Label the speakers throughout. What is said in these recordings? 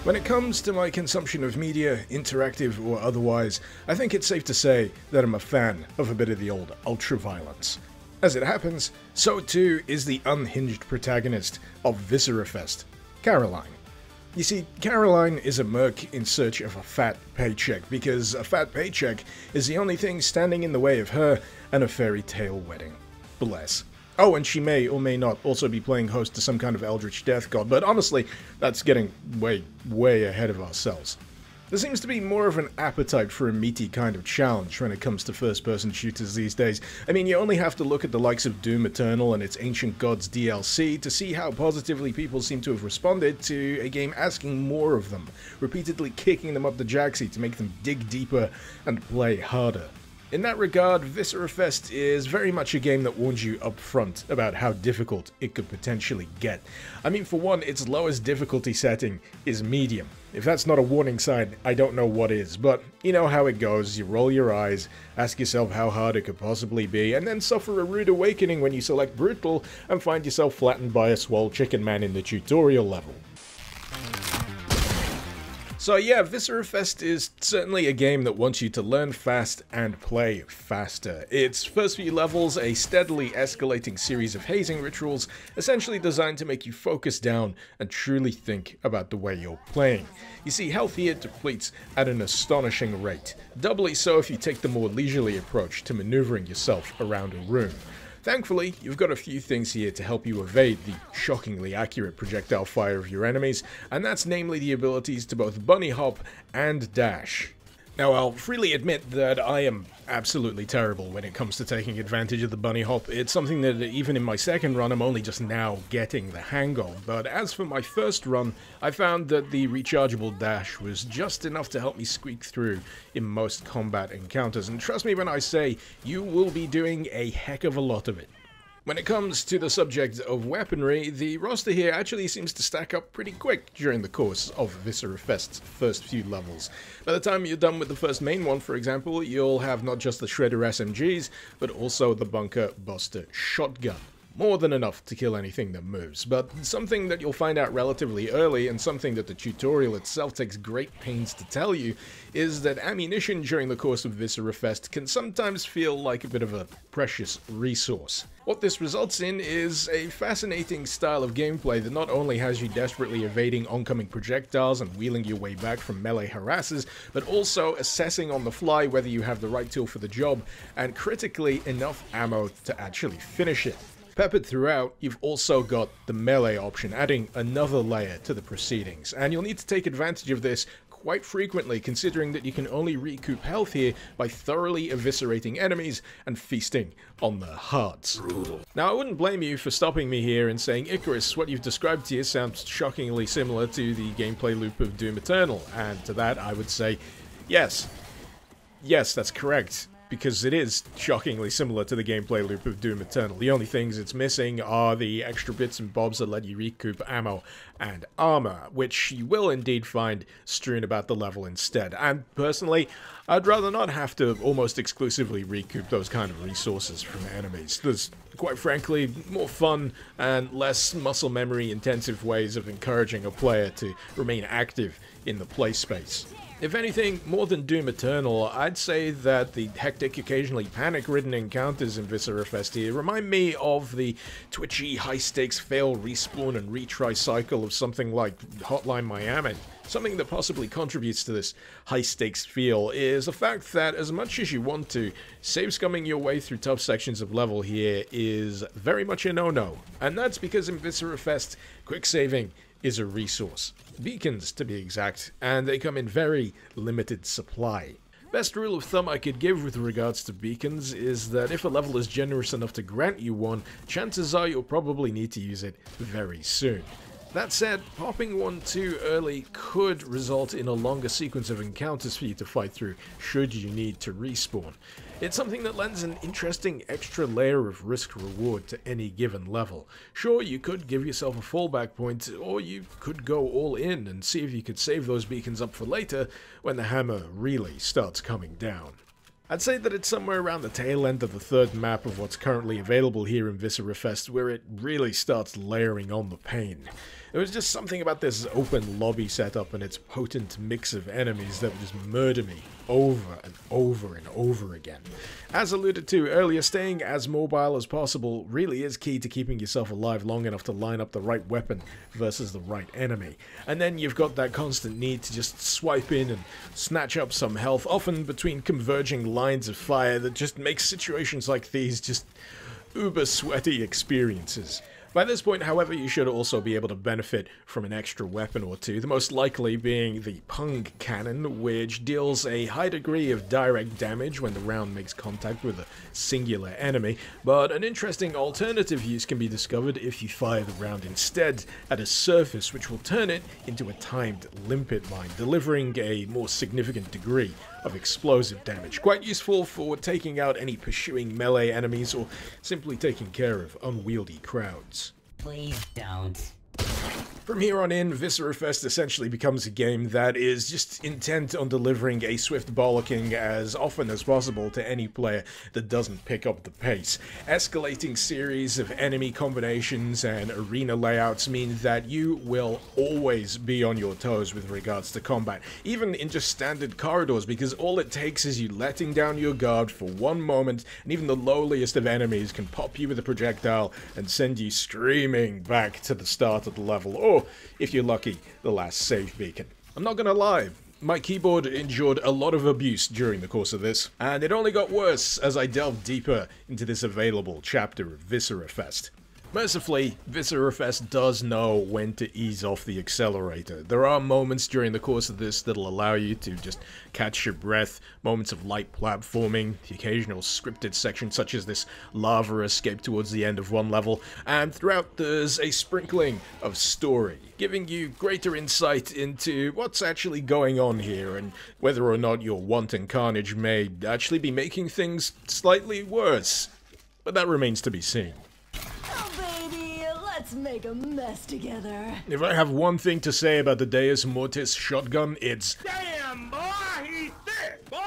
Speaker 1: When it comes to my consumption of media, interactive or otherwise, I think it's safe to say that I'm a fan of a bit of the old ultra-violence. As it happens, so too is the unhinged protagonist of Viscerafest, Caroline. You see, Caroline is a merc in search of a fat paycheck, because a fat paycheck is the only thing standing in the way of her and a fairy tale wedding. Bless. Oh, and she may or may not also be playing host to some kind of eldritch death god, but honestly, that's getting way ahead of ourselves. There seems to be more of an appetite for a meaty kind of challenge when it comes to first-person shooters these days. I mean, you only have to look at the likes of Doom Eternal and its Ancient Gods DLC to see how positively people seem to have responded to a game asking more of them, repeatedly kicking them up the jacksie to make them dig deeper and play harder. In that regard, Viscerafest is very much a game that warns you up front about how difficult it could potentially get. I mean, for one, its lowest difficulty setting is medium. If that's not a warning sign, I don't know what is, but you know how it goes. You roll your eyes, ask yourself how hard it could possibly be, and then suffer a rude awakening when you select brutal and find yourself flattened by a swole chicken man in the tutorial level. So yeah, Viscerafest is certainly a game that wants you to learn fast and play faster. Its first few levels, a steadily escalating series of hazing rituals, essentially designed to make you focus down and truly think about the way you're playing. You see, health here depletes at an astonishing rate, doubly so if you take the more leisurely approach to maneuvering yourself around a room. Thankfully, you've got a few things here to help you evade the shockingly accurate projectile fire of your enemies, and that's namely the abilities to both bunny hop and dash. Now, I'll freely admit that I am absolutely terrible when it comes to taking advantage of the bunny hop. It's something that even in my second run I'm only just now getting the hang of, but as for my first run, I found that the rechargeable dash was just enough to help me squeak through in most combat encounters, and trust me when I say, you will be doing a heck of a lot of it. When it comes to the subject of weaponry, the roster here actually seems to stack up pretty quick during the course of Viscerafest's first few levels. By the time you're done with the first main one, for example, you'll have not just the Shredder SMGs, but also the Bunker Buster shotgun. More than enough to kill anything that moves, but something that you'll find out relatively early, and something that the tutorial itself takes great pains to tell you, is that ammunition during the course of Viscerafest can sometimes feel like a bit of a precious resource. What this results in is a fascinating style of gameplay that not only has you desperately evading oncoming projectiles and wheeling your way back from melee harasses, but also assessing on the fly whether you have the right tool for the job, and critically enough ammo to actually finish it. Peppered throughout, you've also got the melee option, adding another layer to the proceedings, and you'll need to take advantage of this quite frequently, considering that you can only recoup health here by thoroughly eviscerating enemies and feasting on their hearts. Brutal. Now, I wouldn't blame you for stopping me here and saying, Icarus, what you've described here sounds shockingly similar to the gameplay loop of Doom Eternal, and to that I would say, yes. Yes, that's correct. Because it is shockingly similar to the gameplay loop of Doom Eternal. The only things it's missing are the extra bits and bobs that let you recoup ammo and armor, which you will indeed find strewn about the level instead. And personally, I'd rather not have to almost exclusively recoup those kind of resources from enemies. There's, quite frankly, more fun and less muscle memory intensive ways of encouraging a player to remain active in the play space. If anything, more than Doom Eternal, I'd say that the hectic, occasionally panic-ridden encounters in Viscerafest here remind me of the twitchy, high-stakes fail, respawn, and retry cycle of something like Hotline Miami. Something that possibly contributes to this high-stakes feel is the fact that, as much as you want to, save-scumming your way through tough sections of level here is very much a no-no. And that's because in Viscerafest, quick saving is a resource. Beacons, to be exact, and they come in very limited supply. Best rule of thumb I could give with regards to beacons is that if a level is generous enough to grant you one, chances are you'll probably need to use it very soon. That said, popping one too early could result in a longer sequence of encounters for you to fight through should you need to respawn. It's something that lends an interesting extra layer of risk-reward to any given level. Sure, you could give yourself a fallback point, or you could go all in and see if you could save those beacons up for later when the hammer really starts coming down. I'd say that it's somewhere around the tail end of the third map of what's currently available here in Viscerafest where it really starts layering on the pain. There was just something about this open lobby setup and its potent mix of enemies that would just murder me over and over and over again. As alluded to earlier, staying as mobile as possible really is key to keeping yourself alive long enough to line up the right weapon versus the right enemy. And then you've got that constant need to just swipe in and snatch up some health, often between converging lines of fire, that just makes situations like these just uber sweaty experiences. By this point, however, you should also be able to benefit from an extra weapon or two, the most likely being the Pung Cannon, which deals a high degree of direct damage when the round makes contact with a singular enemy, but an interesting alternative use can be discovered if you fire the round instead at a surface, which will turn it into a timed limpet mine, delivering a more significant degree of explosive damage. Quite useful for taking out any pursuing melee enemies or simply taking care of unwieldy crowds.
Speaker 2: Please don't.
Speaker 1: From here on in, Viscerafest essentially becomes a game that is just intent on delivering a swift bollocking as often as possible to any player that doesn't pick up the pace. Escalating series of enemy combinations and arena layouts mean that you will always be on your toes with regards to combat, even in just standard corridors, because all it takes is you letting down your guard for one moment, and even the lowliest of enemies can pop you with a projectile and send you screaming back to the start of the level, or if you're lucky, the last save beacon. I'm not gonna lie, my keyboard endured a lot of abuse during the course of this, and it only got worse as I delved deeper into this available chapter of Viscerafest. Mercifully, Viscerafest does know when to ease off the accelerator. There are moments during the course of this that'll allow you to just catch your breath, moments of light platforming, the occasional scripted section such as this lava escape towards the end of one level, and throughout there's a sprinkling of story, giving you greater insight into what's actually going on here and whether or not your wanton carnage may actually be making things slightly worse. But that remains to be seen.
Speaker 3: Let's make a mess together.
Speaker 1: If I have one thing to say about the Deus Mortis shotgun, it's
Speaker 4: damn, boy, he's thick, boy!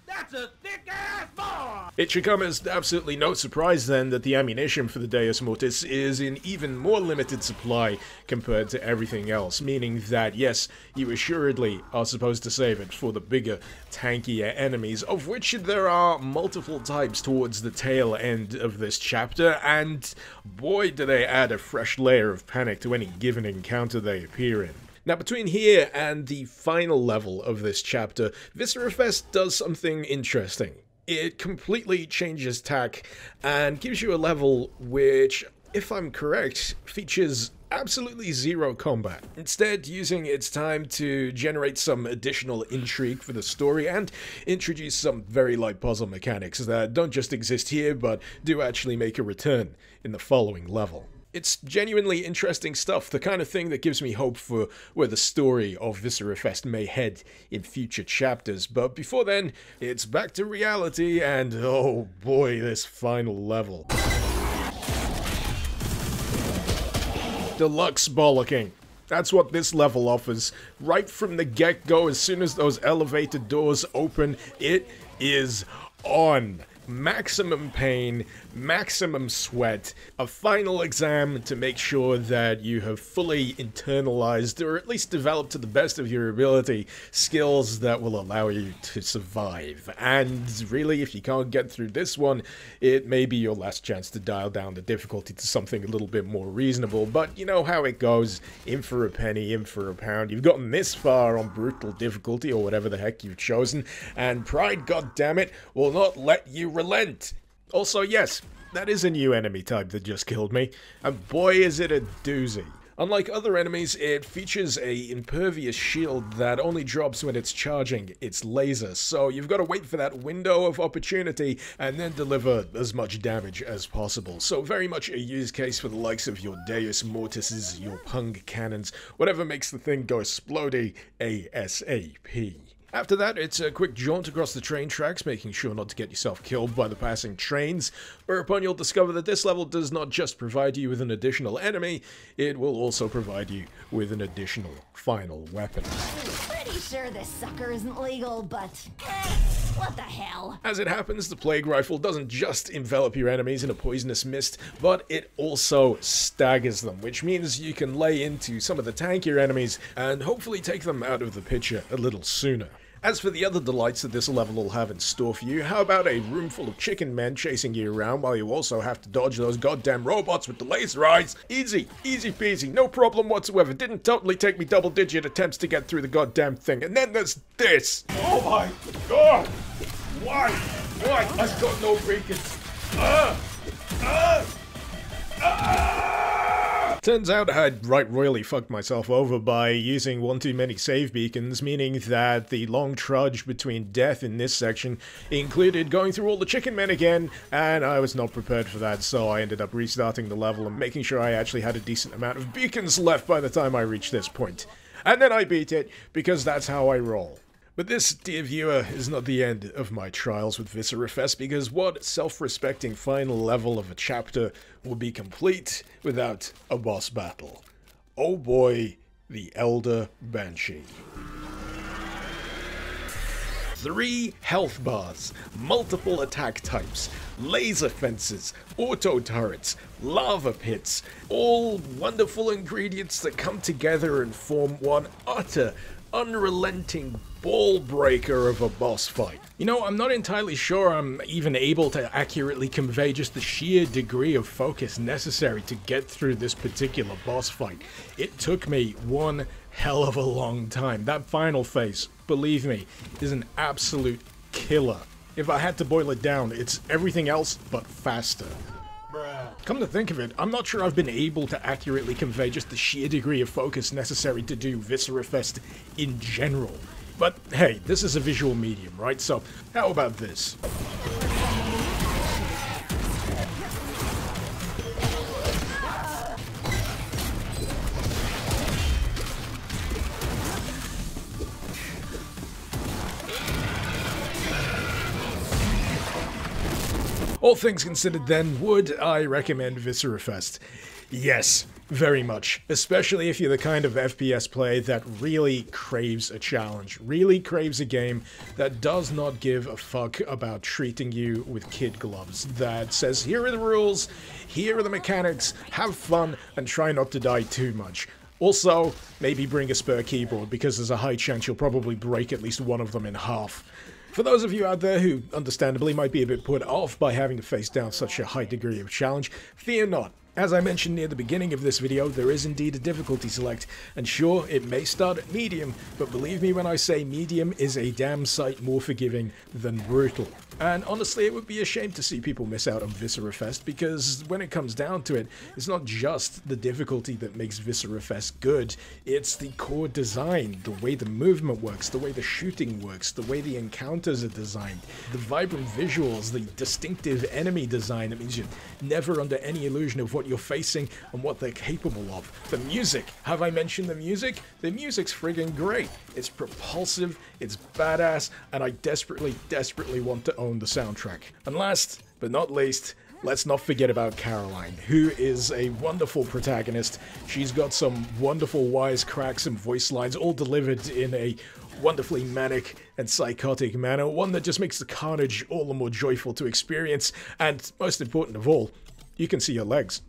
Speaker 4: That's a thick-ass boy!
Speaker 1: It should come as absolutely no surprise then that the ammunition for the Deus Mortis is in even more limited supply compared to everything else, meaning that yes, you assuredly are supposed to save it for the bigger, tankier enemies, of which there are multiple types towards the tail end of this chapter, and boy do they add a fresh layer of panic to any given encounter they appear in. Now, between here and the final level of this chapter, Viscerafest does something interesting. It completely changes tack and gives you a level which, if I'm correct, features absolutely zero combat. Instead, using its time to generate some additional intrigue for the story and introduce some very light puzzle mechanics that don't just exist here, but do actually make a return in the following level. It's genuinely interesting stuff, the kind of thing that gives me hope for where the story of Viscerafest may head in future chapters. But before then, it's back to reality, and oh boy, this final level. Deluxe bollocking. That's what this level offers. Right from the get-go, as soon as those elevator doors open, it is on. Maximum pain, maximum sweat, a final exam to make sure that you have fully internalized, or at least developed to the best of your ability, skills that will allow you to survive. And really, if you can't get through this one, it may be your last chance to dial down the difficulty to something a little bit more reasonable, but you know how it goes, in for a penny, in for a pound. You've gotten this far on brutal difficulty, or whatever the heck you've chosen, and pride, goddammit, will not let you relent. Also, yes, that is a new enemy type that just killed me, and boy is it a doozy. Unlike other enemies, it features a impervious shield that only drops when it's charging its laser, so you've got to wait for that window of opportunity and then deliver as much damage as possible. So very much a use case for the likes of your Deus Mortises, your Pung Cannons, whatever makes the thing go explodey ASAP. After that, it's a quick jaunt across the train tracks, making sure not to get yourself killed by the passing trains, whereupon you'll discover that this level does not just provide you with an additional enemy, it will also provide you with an additional final weapon.
Speaker 3: Pretty sure this sucker isn't legal, but what the hell? well.
Speaker 1: As it happens, the Plague Rifle doesn't just envelop your enemies in a poisonous mist, but it also staggers them, which means you can lay into some of the tankier enemies and hopefully take them out of the picture a little sooner. As for the other delights that this level will have in store for you, how about a room full of chicken men chasing you around while you also have to dodge those goddamn robots with the laser eyes? Easy, easy peasy, no problem whatsoever. Didn't totally take me double-digit attempts to get through the goddamn thing. And then there's this. Oh my god! Why? Why? I've got no beacons. Turns out I'd right royally fucked myself over by using one too many save beacons, meaning that the long trudge between death in this section included going through all the chicken men again, and I was not prepared for that, so I ended up restarting the level and making sure I actually had a decent amount of beacons left by the time I reached this point. And then I beat it, because that's how I roll. But this, dear viewer, is not the end of my trials with Viscerafest, because what self-respecting final level of a chapter will be complete without a boss battle? Oh boy, the Elder Banshee. 3 health bars, multiple attack types, laser fences, auto turrets, lava pits, all wonderful ingredients that come together and form one utter, unrelenting ball breaker of a boss fight. You know, I'm not entirely sure I'm even able to accurately convey just the sheer degree of focus necessary to get through this particular boss fight. It took me one hell of a long time. That final phase, believe me, is an absolute killer. If I had to boil it down, it's everything else but faster. Come to think of it, I'm not sure I've been able to accurately convey just the sheer degree of focus necessary to do Viscerafest in general. But hey, this is a visual medium, right? So how about this? All things considered then, would I recommend Viscerafest? Yes, very much. Especially if you're the kind of FPS player that really craves a challenge, really craves a game that does not give a fuck about treating you with kid gloves, that says here are the rules, here are the mechanics, have fun, and try not to die too much. Also, maybe bring a spare keyboard, because there's a high chance you'll probably break at least one of them in half. For those of you out there who, understandably, might be a bit put off by having to face down such a high degree of challenge, fear not. As I mentioned near the beginning of this video, there is indeed a difficulty select, and sure, it may start at medium, but believe me when I say medium is a damn sight more forgiving than brutal. And honestly, it would be a shame to see people miss out on Viscerafest, because when it comes down to it, it's not just the difficulty that makes Viscerafest good, it's the core design, the way the movement works, the way the shooting works, the way the encounters are designed, the vibrant visuals, the distinctive enemy design that means you're never under any illusion of what you're facing and what they're capable of. The music, have I mentioned the music? The music's friggin' great. It's propulsive, it's badass, and I desperately want to own the soundtrack. And last but not least, let's not forget about Caroline, who is a wonderful protagonist. She's got some wonderful wisecracks and voice lines, all delivered in a wonderfully manic and psychotic manner, one that just makes the carnage all the more joyful to experience, and most important of all, you can see her legs.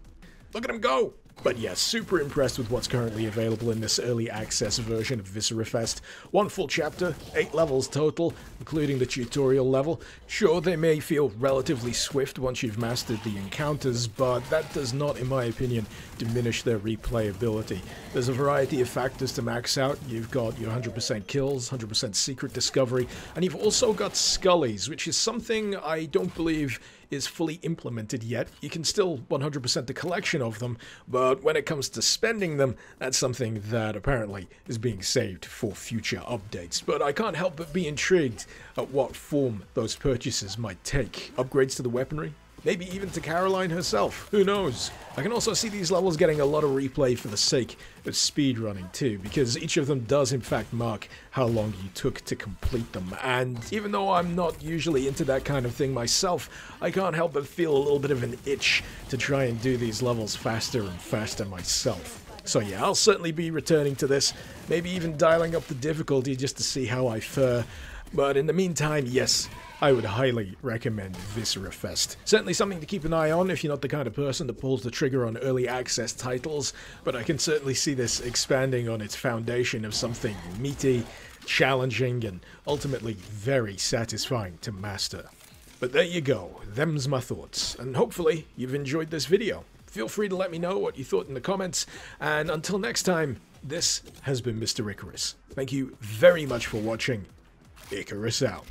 Speaker 1: Look at him go! But yes, super impressed with what's currently available in this early access version of Viscerafest. 1 full chapter, 8 levels total, including the tutorial level. Sure, they may feel relatively swift once you've mastered the encounters, but that does not, in my opinion, diminish their replayability. There's a variety of factors to max out. You've got your 100% kills, 100% secret discovery, and you've also got scullies, which is something I don't believe is fully implemented yet. You can still 100% the collection of them, but when it comes to spending them, that's something that apparently is being saved for future updates. But I can't help but be intrigued at what form those purchases might take. Upgrades to the weaponry? Maybe even to Caroline herself. Who knows? I can also see these levels getting a lot of replay for the sake of speedrunning too, because each of them does in fact mark how long you took to complete them. And even though I'm not usually into that kind of thing myself, I can't help but feel a little bit of an itch to try and do these levels faster and faster myself. So yeah, I'll certainly be returning to this, maybe even dialing up the difficulty just to see how I fare. But in the meantime, yes, I would highly recommend Viscerafest. Certainly something to keep an eye on if you're not the kind of person that pulls the trigger on early access titles, but I can certainly see this expanding on its foundation of something meaty, challenging, and ultimately very satisfying to master. But there you go, them's my thoughts, and hopefully you've enjoyed this video. Feel free to let me know what you thought in the comments, and until next time, this has been Mr. Icarus. Thank you very much for watching. Icarus out.